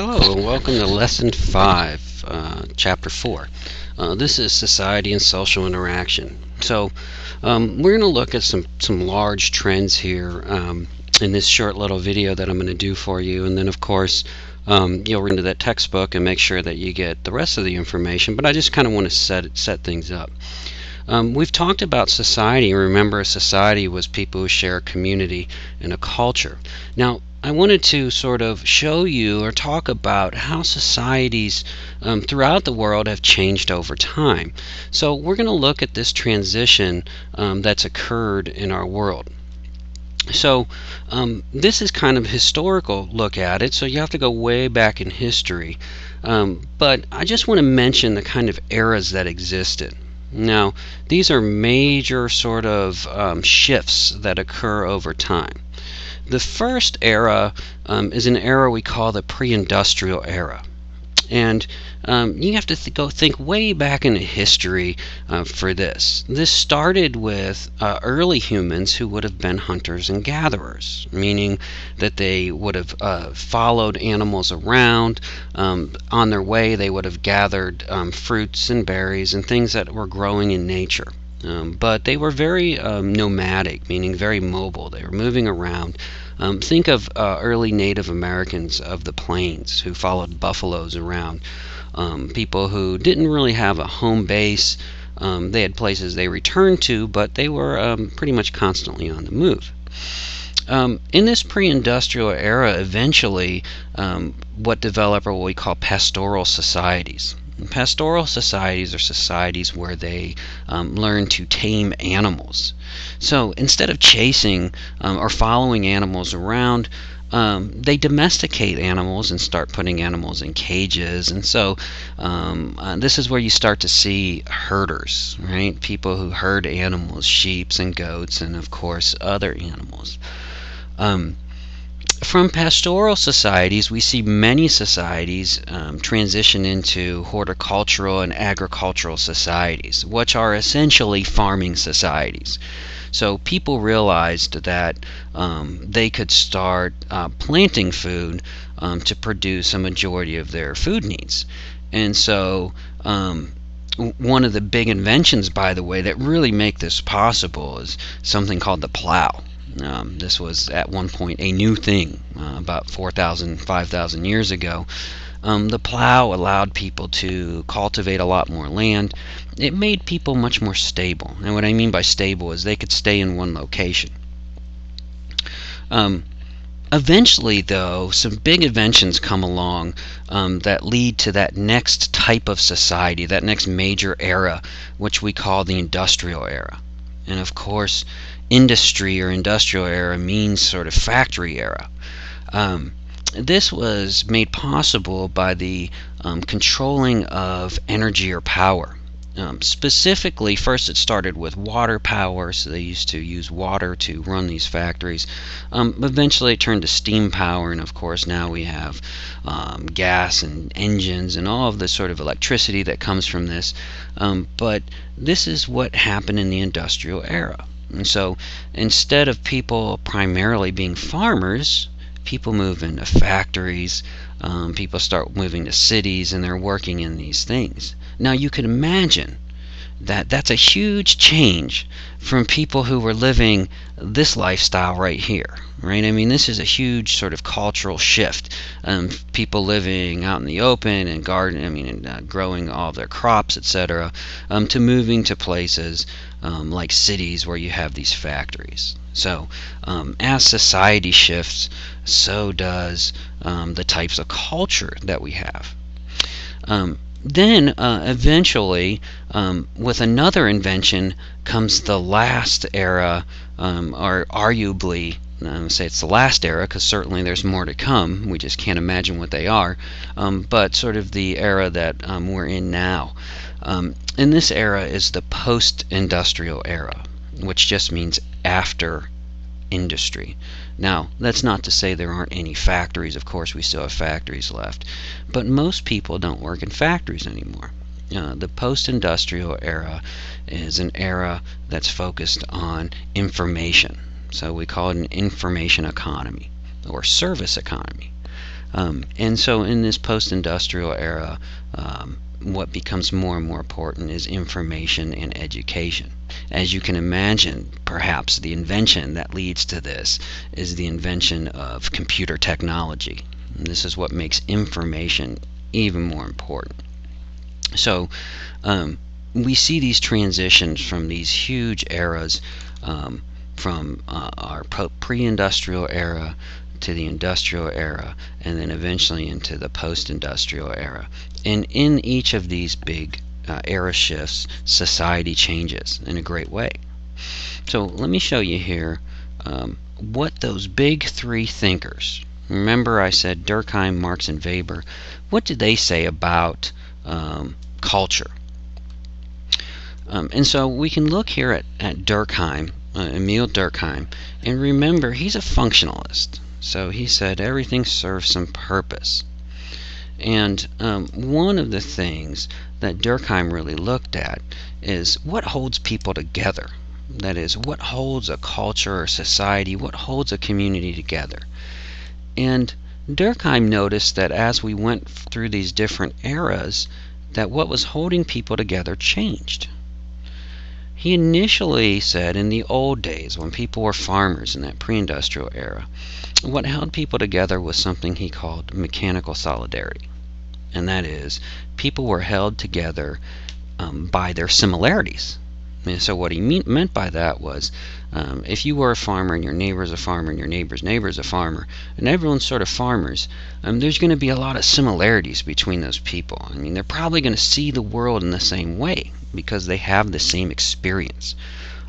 Hello, and welcome to Lesson 5, Chapter 4. This is Society and Social Interaction. We're going to look at some large trends here in this short little video that I'm going to do for you. And then, of course, you'll read into that textbook and make sure that you get the rest of the information. But I just kind of want to set things up. We've talked about society. Remember, a society was people who share a community and a culture. Now, I wanted to sort of show you or talk about how societies throughout the world have changed over time. So we're going to look at this transition that's occurred in our world. So this is kind of a historical look at it, so you have to go way back in history. But I just want to mention the kind of eras that existed. Now, these are major sort of shifts that occur over time. The first era is an era we call the pre-industrial era. And you have to go think way back into history for this. This started with early humans who would have been hunters and gatherers, meaning that they would have followed animals around. On their way, they would have gathered fruits and berries and things that were growing in nature. But they were very nomadic, meaning very mobile. They were moving around. Think of early Native Americans of the plains who followed buffaloes around. People who didn't really have a home base. They had places they returned to, but they were pretty much constantly on the move. In this pre-industrial era, eventually, what developed are what we call pastoral societies. Pastoral societies are societies where they learn to tame animals. So instead of chasing or following animals around, they domesticate animals and start putting animals in cages. And so this is where you start to see herders, right? People who herd animals, sheep and goats, and of course other animals. From pastoral societies, we see many societies transition into horticultural and agricultural societies, which are essentially farming societies. So people realized that they could start planting food to produce a majority of their food needs. And so one of the big inventions, by the way, that really make this possible is something called the plow. This was at one point a new thing about 4,000, 5,000 years ago. The plow allowed people to cultivate a lot more land. It made people much more stable. And what I mean by stable is they could stay in one location. Eventually, though, some big inventions come along that lead to that next type of society, that next major era, which we call the industrial era. And of course, industry or industrial era means sort of factory era. This was made possible by the controlling of energy or power. Specifically, first it started with water power, so they used to use water to run these factories. Eventually it turned to steam power, and of course now we have gas and engines and all of the sort of electricity that comes from this. But this is what happened in the industrial era. And so instead of people primarily being farmers, people move into factories, people start moving to cities, and they're working in these things. Now you can imagine that that's a huge change from people who were living this lifestyle right here, right? I mean, this is a huge sort of cultural shift. People living out in the open and growing all of their crops, etc., to moving to places like cities where you have these factories. So as society shifts, so does the types of culture that we have. Then eventually, with another invention comes the last era, or arguably, I would say it's the last era because certainly there's more to come. We just can't imagine what they are, but sort of the era that we're in now. And this era is the post-industrial era, which just means after industry. Now, that's not to say there aren't any factories. Of course, we still have factories left. But most people don't work in factories anymore. The post-industrial era is an era that's focused on information. So we call it an information economy or service economy. And so in this post-industrial era, what becomes more and more important is information and education. As you can imagine, perhaps the invention that leads to this is the invention of computer technology. And this is what makes information even more important. So we see these transitions from these huge eras, from our pre-industrial era to the industrial era, and then eventually into the post-industrial era. And in each of these big era shifts, society changes in a great way. So let me show you here what those big three thinkers, remember I said Durkheim, Marx, and Weber, what did they say about culture? And so we can look here at Durkheim, Emil Durkheim, and remember he's a functionalist. So he said everything serves some purpose. And one of the things that Durkheim really looked at is what holds people together. That is, what holds a culture or society, what holds a community together. And Durkheim noticed that as we went through these different eras, that what was holding people together changed. He initially said in the old days, when people were farmers in that pre-industrial era, what held people together was something he called mechanical solidarity. And that is, people were held together by their similarities. And so what he meant by that was, if you were a farmer and your neighbor's a farmer and your neighbor's neighbor's a farmer, and everyone's sort of farmers, there's going to be a lot of similarities between those people. I mean, they're probably going to see the world in the same way because they have the same experience.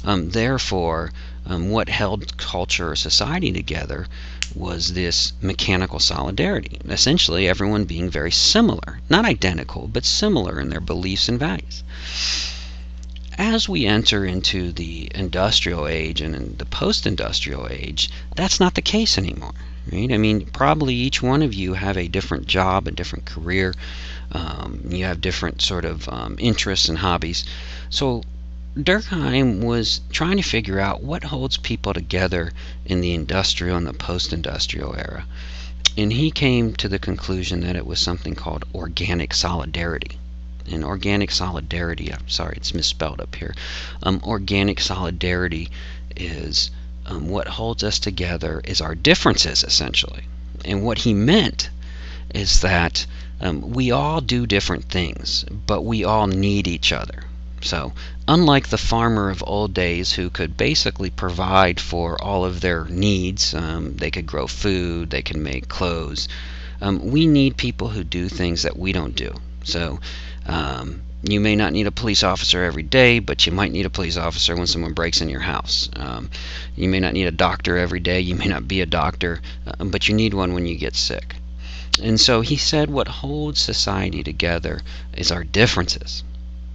Therefore, what held culture or society together was this mechanical solidarity. Essentially, everyone being very similar, not identical, but similar in their beliefs and values. As we enter into the industrial age and in the post-industrial age, that's not the case anymore. Right? I mean, probably each one of you have a different job, a different career. You have different sort of interests and hobbies. So Durkheim was trying to figure out what holds people together in the industrial and the post-industrial era. And he came to the conclusion that it was something called organic solidarity. And organic solidarity, I'm sorry, it's misspelled up here. Organic solidarity is what holds us together is our differences, essentially. And what he meant is that we all do different things, but we all need each other. So, unlike the farmer of old days who could basically provide for all of their needs, they could grow food, they can make clothes, we need people who do things that we don't do. So, you may not need a police officer every day, but you might need a police officer when someone breaks in your house. You may not need a doctor every day, you may not be a doctor, but you need one when you get sick. And so he said what holds society together is our differences.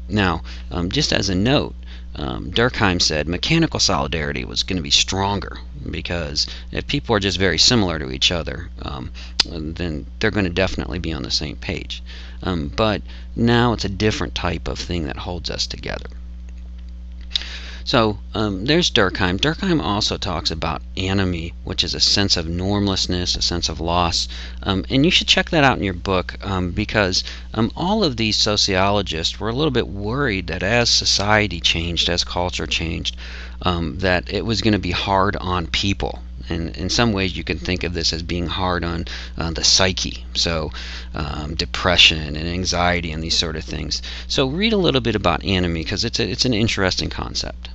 Now, just as a note, Durkheim said mechanical solidarity was going to be stronger because if people are just very similar to each other, then they're going to definitely be on the same page. But now it's a different type of thing that holds us together. So there's Durkheim. Durkheim also talks about anomie, which is a sense of normlessness, a sense of loss. And you should check that out in your book because all of these sociologists were a little bit worried that as society changed, as culture changed, that it was going to be hard on people. And in some ways you can think of this as being hard on the psyche, so depression and anxiety and these sort of things. So read a little bit about anomie because it's an interesting concept.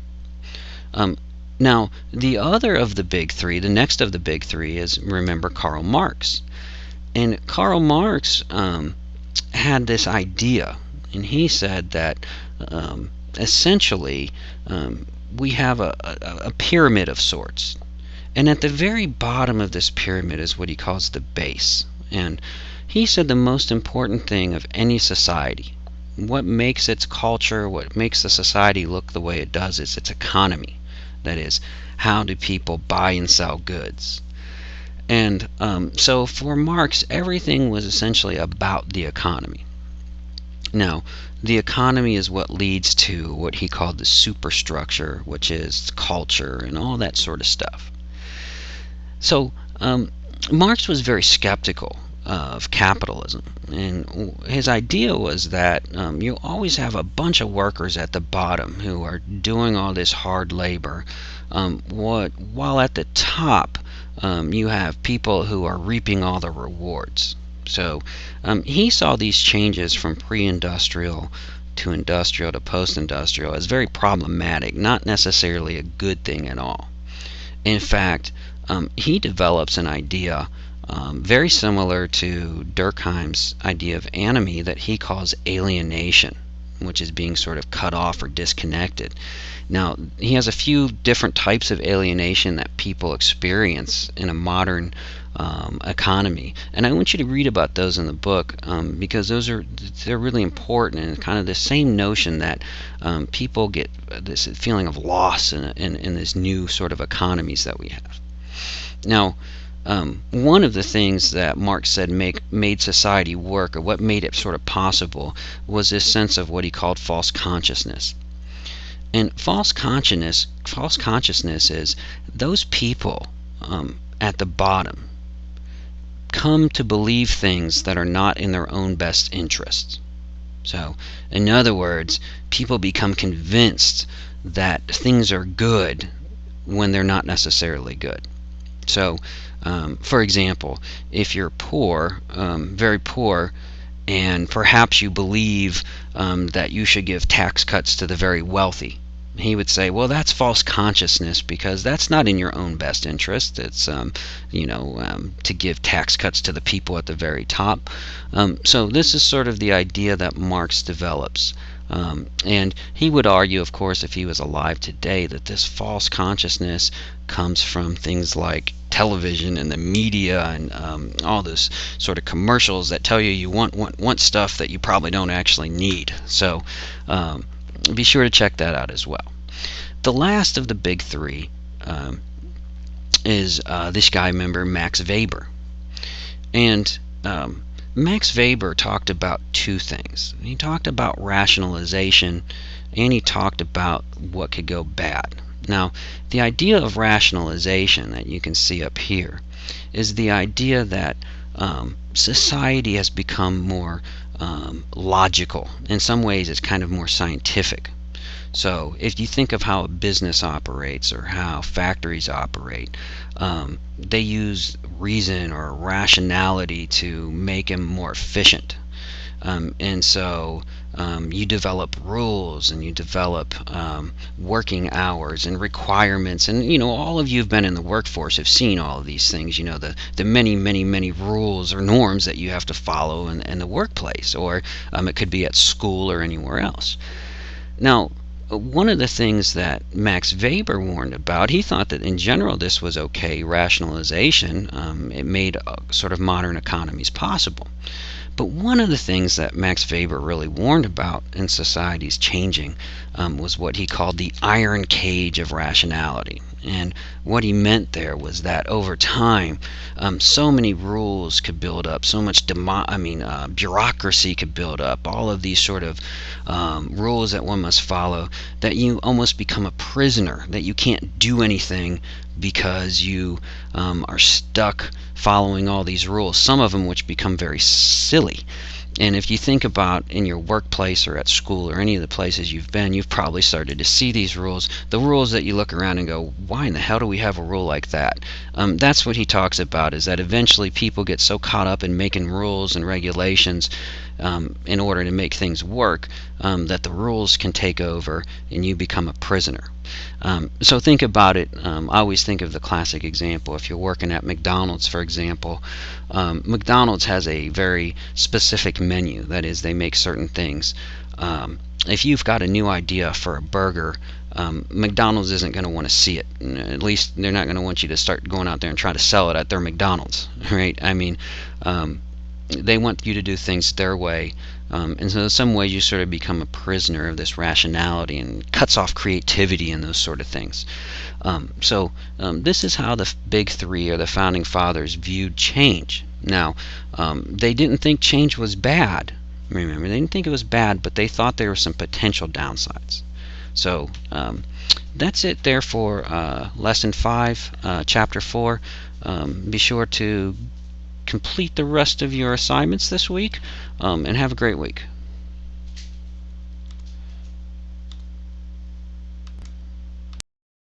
Now, the other of the big three, the next of the big three is, remember, Karl Marx. And Karl Marx had this idea, and he said that essentially we have a pyramid of sorts. And at the very bottom of this pyramid is what he calls the base. And he said the most important thing of any society, what makes its culture, what makes the society look the way it does, is its economy. That is, how do people buy and sell goods? And so for Marx, everything was essentially about the economy. Now, the economy is what leads to what he called the superstructure, which is culture and all that sort of stuff. So Marx was very skeptical of capitalism. And his idea was that you always have a bunch of workers at the bottom who are doing all this hard labor, while at the top you have people who are reaping all the rewards. So he saw these changes from pre-industrial to industrial to post-industrial as very problematic, not necessarily a good thing at all. In fact, he develops an idea very similar to Durkheim's idea of anomie that he calls alienation, which is being sort of cut off or disconnected. Now, he has a few different types of alienation that people experience in a modern economy, and I want you to read about those in the book, because they're really important, and kind of the same notion that people get this feeling of loss in this new sort of economies that we have. Now, one of the things that Marx said made society work, or what made it sort of possible, was this sense of what he called false consciousness. And false consciousness is those people at the bottom come to believe things that are not in their own best interests. So, in other words, people become convinced that things are good when they're not necessarily good. So, for example, if you're poor, very poor, and perhaps you believe that you should give tax cuts to the very wealthy, he would say, well, that's false consciousness, because that's not in your own best interest. It's to give tax cuts to the people at the very top. So this is sort of the idea that Marx develops. And he would argue, of course, if he was alive today, that this false consciousness comes from things like television and the media and all those sort of commercials that tell you want stuff that you probably don't actually need. So be sure to check that out as well. The last of the big three is this guy, remember, Max Weber. And Max Weber talked about two things. He talked about rationalization, and he talked about what could go bad. Now, the idea of rationalization that you can see up here is the idea that society has become more logical. In some ways, it's kind of more scientific. So if you think of how a business operates or how factories operate, they use reason or rationality to make them more efficient. And so you develop rules, and you develop working hours and requirements, and all of you have been in the workforce, have seen all of these things, the many rules or norms that you have to follow in the workplace, or it could be at school or anywhere else. Now, one of the things that Max Weber warned about, he thought that in general this was okay, rationalization. It made sort of modern economies possible. But one of the things that Max Weber really warned about in society's changing was what he called the iron cage of rationality. And what he meant there was that over time, so many rules could build up, so much bureaucracy could build up, all of these sort of rules that one must follow, that you almost become a prisoner, that you can't do anything because you are stuck following all these rules, some of them which become very silly. And if you think about in your workplace or at school or any of the places you've been, you've probably started to see these rules, the rules that you look around and go, why in the hell do we have a rule like that? That's what he talks about, is that eventually people get so caught up in making rules and regulations in order to make things work that the rules can take over and you become a prisoner. So think about it. I always think of the classic example. If you're working at McDonald's, for example, McDonald's has a very specific menu. That is, they make certain things. If you've got a new idea for a burger, McDonald's isn't going to want to see it. At least they're not going to want you to start going out there and try to sell it at their McDonald's, right? I mean, they want you to do things their way. And so in some ways you sort of become a prisoner of this rationality, and cuts off creativity and those sort of things. So this is how the big three, or the founding fathers, viewed change. Now, they didn't think change was bad. Remember, they didn't think it was bad, but they thought there were some potential downsides. So that's it there for Lesson 5, Chapter 4. Be sure to complete the rest of your assignments this week, and have a great week.